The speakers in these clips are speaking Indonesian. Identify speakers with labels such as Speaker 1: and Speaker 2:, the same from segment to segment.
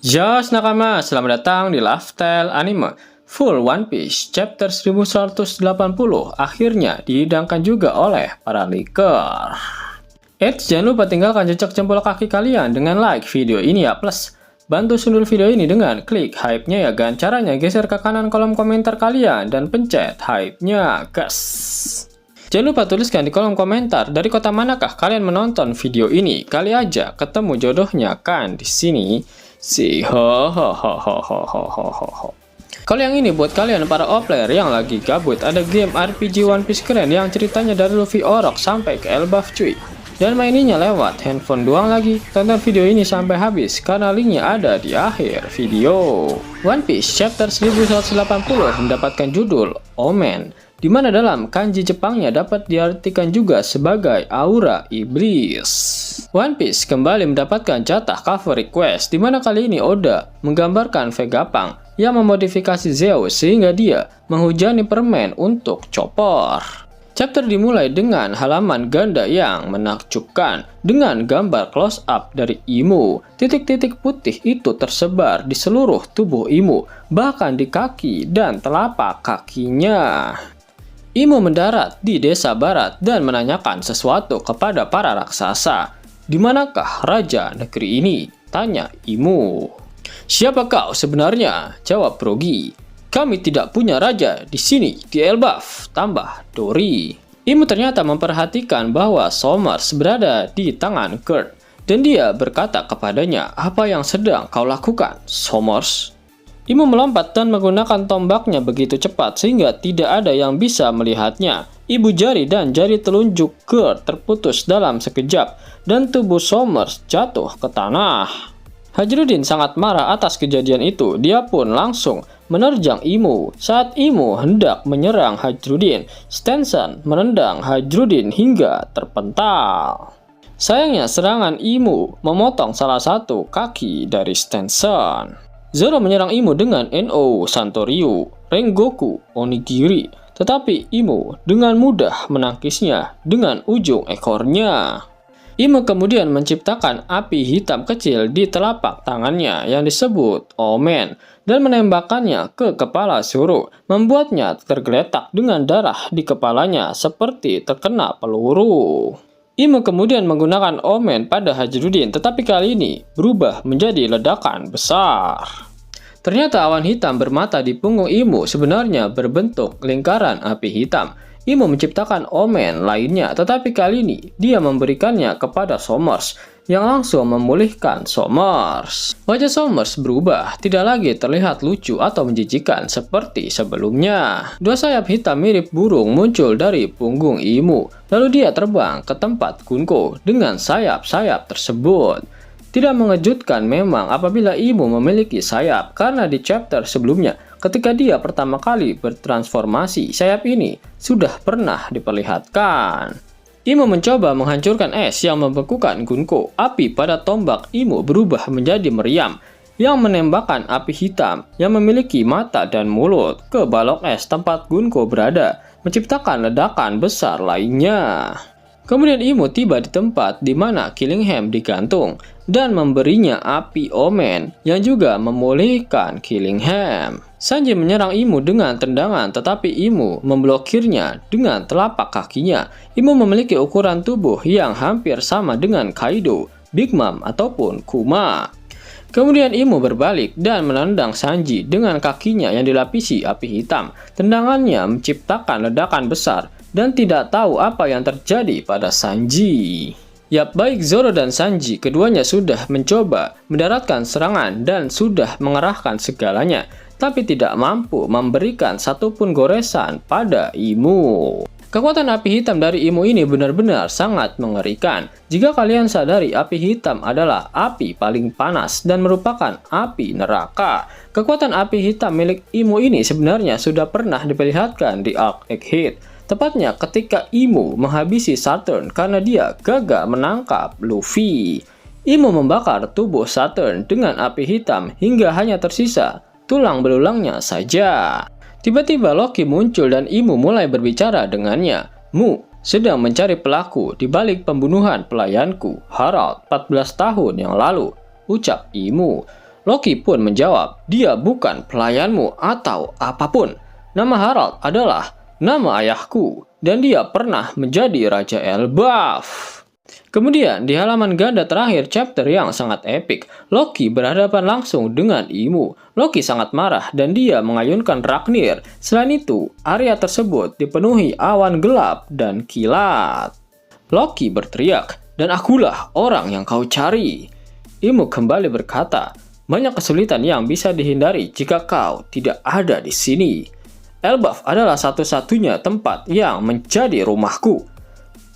Speaker 1: Yos nakama, selamat datang di Lifestyle Anime. Full One Piece chapter 1180 akhirnya dihidangkan juga oleh para leaker. Jangan lupa tinggalkan jejak jempol kaki kalian dengan like video ini ya, plus bantu sundul video ini dengan klik hype-nya ya gan. Caranya geser ke kanan kolom komentar kalian dan pencet hype-nya gas. Jangan lupa tuliskan di kolom komentar dari kota manakah kalian menonton video ini. Kali aja ketemu jodohnya kan di sini. Kalau yang ini buat kalian para player yang lagi gabut, ada game RPG One Piece keren yang ceritanya dari Luffy Orok sampai ke Elbaf cuy. Dan maininya lewat handphone doang lagi. Tonton video ini sampai habis karena linknya ada di akhir video. One Piece chapter 1180 mendapatkan judul Omen, di mana dalam kanji Jepangnya dapat diartikan juga sebagai aura iblis. One Piece kembali mendapatkan jatah cover request, di mana kali ini Oda menggambarkan Vegapunk yang memodifikasi Zeus sehingga dia menghujani permen untuk Chopper. Chapter dimulai dengan halaman ganda yang menakjubkan dengan gambar close up dari Imu. Titik-titik putih itu tersebar di seluruh tubuh Imu, bahkan di kaki dan telapak kakinya. Imu mendarat di desa barat dan menanyakan sesuatu kepada para raksasa. Di manakah raja negeri ini? Tanya Imu. Siapa kau sebenarnya? Jawab Brogy. Kami tidak punya raja di sini, di Elbaf, tambah Dory. Imu ternyata memperhatikan bahwa Somers berada di tangan Gert, dan dia berkata kepadanya, apa yang sedang kau lakukan, Somers? Imu melompat dan menggunakan tombaknya begitu cepat sehingga tidak ada yang bisa melihatnya. Ibu jari dan jari telunjuk Gert terputus dalam sekejap, dan tubuh Somers jatuh ke tanah. Hajrudin sangat marah atas kejadian itu. Dia pun langsung menerjang Imu. Saat Imu hendak menyerang Hajrudin, Stenson menendang Hajrudin hingga terpental. Sayangnya serangan Imu memotong salah satu kaki dari Stenson. Zoro menyerang Imu dengan No, Santoryu, Rengoku, Onigiri, tetapi Imu dengan mudah menangkisnya dengan ujung ekornya. Imu kemudian menciptakan api hitam kecil di telapak tangannya yang disebut Omen dan menembakkannya ke kepala Zoro, membuatnya tergeletak dengan darah di kepalanya seperti terkena peluru. Imu kemudian menggunakan Omen pada Hajrudin, tetapi kali ini berubah menjadi ledakan besar. Ternyata awan hitam bermata di punggung Imu sebenarnya berbentuk lingkaran api hitam. Imu menciptakan Omen lainnya, tetapi kali ini dia memberikannya kepada Somers yang langsung memulihkan Somers. Wajah Somers berubah, tidak lagi terlihat lucu atau menjijikan seperti sebelumnya. Dua sayap hitam mirip burung muncul dari punggung Imu, lalu dia terbang ke tempat Gunko dengan sayap-sayap tersebut. Tidak mengejutkan memang apabila Imu memiliki sayap, karena di chapter sebelumnya ketika dia pertama kali bertransformasi, sayap ini sudah pernah diperlihatkan. Imu mencoba menghancurkan es yang membekukan Gunko. Api pada tombak Imu berubah menjadi meriam yang menembakkan api hitam yang memiliki mata dan mulut ke balok es tempat Gunko berada, menciptakan ledakan besar lainnya. Kemudian Imu tiba di tempat di mana Killingham digantung dan memberinya api Omen yang juga memulihkan Killingham. Sanji menyerang Imu dengan tendangan, tetapi Imu memblokirnya dengan telapak kakinya. Imu memiliki ukuran tubuh yang hampir sama dengan Kaido, Big Mom ataupun Kuma. Kemudian Imu berbalik dan menendang Sanji dengan kakinya yang dilapisi api hitam. Tendangannya menciptakan ledakan besar dan tidak tahu apa yang terjadi pada Sanji. Yap, baik Zoro dan Sanji, keduanya sudah mencoba mendaratkan serangan dan sudah mengerahkan segalanya, tapi tidak mampu memberikan satupun goresan pada Imu. Kekuatan api hitam dari Imu ini benar-benar sangat mengerikan. Jika kalian sadari, api hitam adalah api paling panas dan merupakan api neraka. Kekuatan api hitam milik Imu ini sebenarnya sudah pernah diperlihatkan di Arc Egghead. Tepatnya ketika Imu menghabisi Saturn karena dia gagal menangkap Luffy. Imu membakar tubuh Saturn dengan api hitam hingga hanya tersisa tulang belulangnya saja. Tiba-tiba Loki muncul dan Imu mulai berbicara dengannya. Mu sedang mencari pelaku di balik pembunuhan pelayanku, Harald, 14 tahun yang lalu, ucap Imu. Loki pun menjawab, dia bukan pelayanmu atau apapun. Nama Harald adalah nama ayahku, dan dia pernah menjadi Raja Elbaf. Kemudian di halaman ganda terakhir chapter yang sangat epik, Loki berhadapan langsung dengan Ymir. Loki sangat marah dan dia mengayunkan Ragnir. Selain itu, area tersebut dipenuhi awan gelap dan kilat. Loki berteriak, dan akulah orang yang kau cari. Ymir kembali berkata, banyak kesulitan yang bisa dihindari jika kau tidak ada di sini. Elbaf adalah satu-satunya tempat yang menjadi rumahku.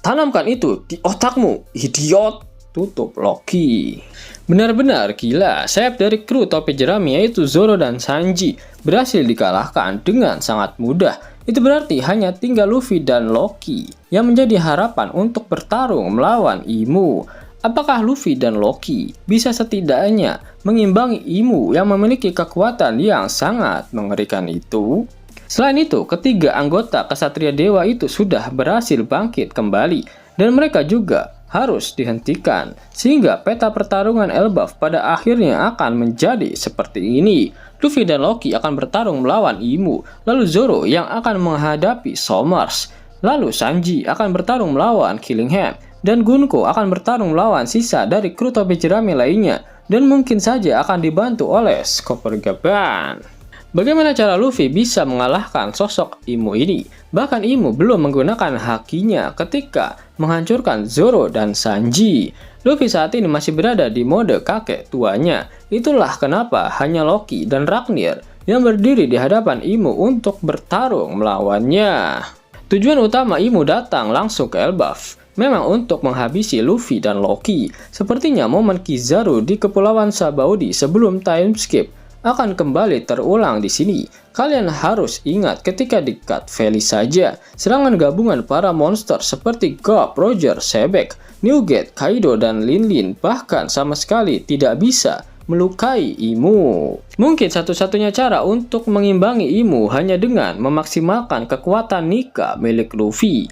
Speaker 1: Tanamkan itu di otakmu, idiot, tutup Loki. Benar-benar gila, sayap dari kru topi jerami yaitu Zoro dan Sanji berhasil dikalahkan dengan sangat mudah. Itu berarti hanya tinggal Luffy dan Loki yang menjadi harapan untuk bertarung melawan Ymir. Apakah Luffy dan Loki bisa setidaknya mengimbangi Ymir yang memiliki kekuatan yang sangat mengerikan itu? Selain itu, ketiga anggota Kesatria Dewa itu sudah berhasil bangkit kembali dan mereka juga harus dihentikan sehingga peta pertarungan Elbaf pada akhirnya akan menjadi seperti ini. Luffy dan Loki akan bertarung melawan Ymir, lalu Zoro yang akan menghadapi Sommers, lalu Sanji akan bertarung melawan Killingham, dan Gunko akan bertarung melawan sisa dari kru topi jerami lainnya dan mungkin saja akan dibantu oleh Skopper Gaban. Bagaimana cara Luffy bisa mengalahkan sosok Ymir ini? Bahkan Ymir belum menggunakan hakinya ketika menghancurkan Zoro dan Sanji. Luffy saat ini masih berada di mode kakek tuanya. Itulah kenapa hanya Loki dan Ragnir yang berdiri di hadapan Ymir untuk bertarung melawannya. Tujuan utama Ymir datang langsung ke Elbaf memang untuk menghabisi Luffy dan Loki. Sepertinya momen Kizaru di Kepulauan Sabaody sebelum time skip akan kembali terulang di sini. Kalian harus ingat ketika di Cut Valley saja, serangan gabungan para monster seperti Garp, Roger, Sebek, Newgate, Kaido, dan Linlin bahkan sama sekali tidak bisa melukai Ymir. Mungkin satu-satunya cara untuk mengimbangi Ymir hanya dengan memaksimalkan kekuatan Nika milik Luffy.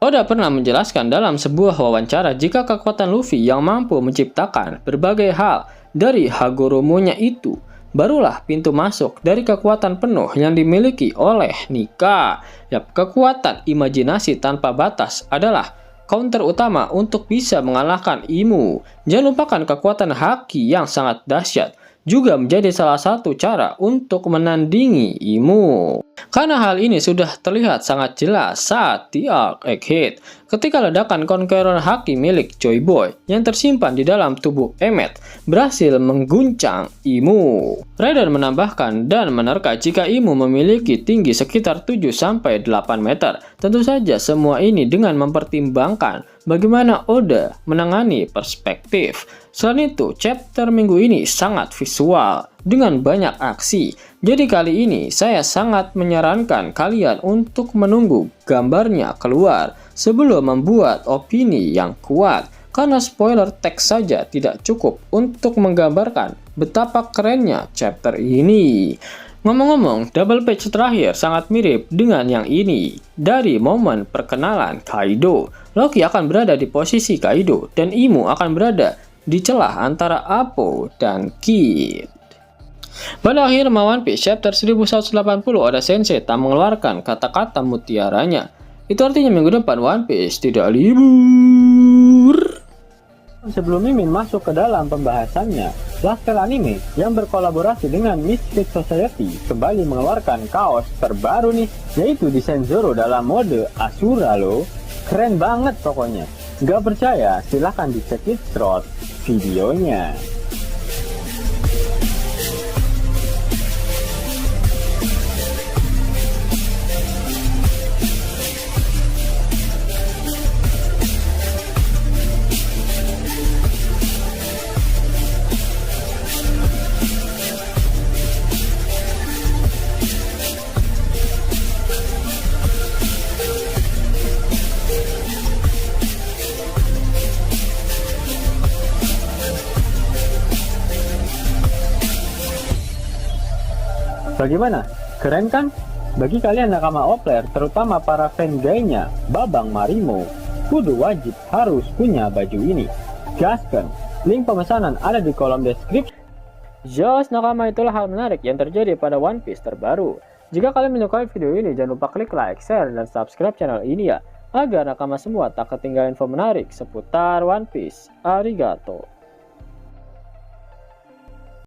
Speaker 1: Oda pernah menjelaskan dalam sebuah wawancara jika kekuatan Luffy yang mampu menciptakan berbagai hal dari Hagoromonya itu barulah pintu masuk dari kekuatan penuh yang dimiliki oleh Nika. Yap, kekuatan imajinasi tanpa batas adalah counter utama untuk bisa mengalahkan Ymir. Jangan lupakan kekuatan haki yang sangat dahsyat juga menjadi salah satu cara untuk menandingi Ymir. Karena hal ini sudah terlihat sangat jelas saat di Arc Egghead, ketika ledakan Conqueror Haki milik Joy Boy yang tersimpan di dalam tubuh Emmet berhasil mengguncang Ymir. Rider menambahkan dan menerka jika Ymir memiliki tinggi sekitar 7-8 meter. Tentu saja semua ini dengan mempertimbangkan bagaimana Oda menangani perspektif. Selain itu, chapter minggu ini sangat visual dengan banyak aksi. Jadi kali ini saya sangat menyarankan kalian untuk menunggu gambarnya keluar sebelum membuat opini yang kuat. Karena spoiler teks saja tidak cukup untuk menggambarkan betapa kerennya chapter ini. Ngomong-ngomong, double page terakhir sangat mirip dengan yang ini. Dari momen perkenalan Kaido, Loki akan berada di posisi Kaido dan Ymir akan berada di celah antara Apo dan Kid. Pada akhir One Piece chapter 1180, Oda Sensei tak mengeluarkan kata-kata mutiaranya. Itu artinya minggu depan One Piece tidak libur.
Speaker 2: Sebelum Mimin masuk ke dalam pembahasannya, Lasker Anime yang berkolaborasi dengan Misfit Society kembali mengeluarkan kaos terbaru nih, yaitu desain Zoro dalam mode Asura loh. Keren banget pokoknya. Gak percaya? Silahkan dicek intro videonya. Bagaimana? Keren kan? Bagi kalian nakama Opler, terutama para fan gaynya Babang Marimo, kudu wajib harus punya baju ini. Gaskan, link pemesanan ada di kolom deskripsi.
Speaker 1: Jos nakama, itulah hal menarik yang terjadi pada One Piece terbaru. Jika kalian menyukai video ini, jangan lupa klik like, share, dan subscribe channel ini ya, agar nakama semua tak ketinggalan info menarik seputar One Piece. Arigato.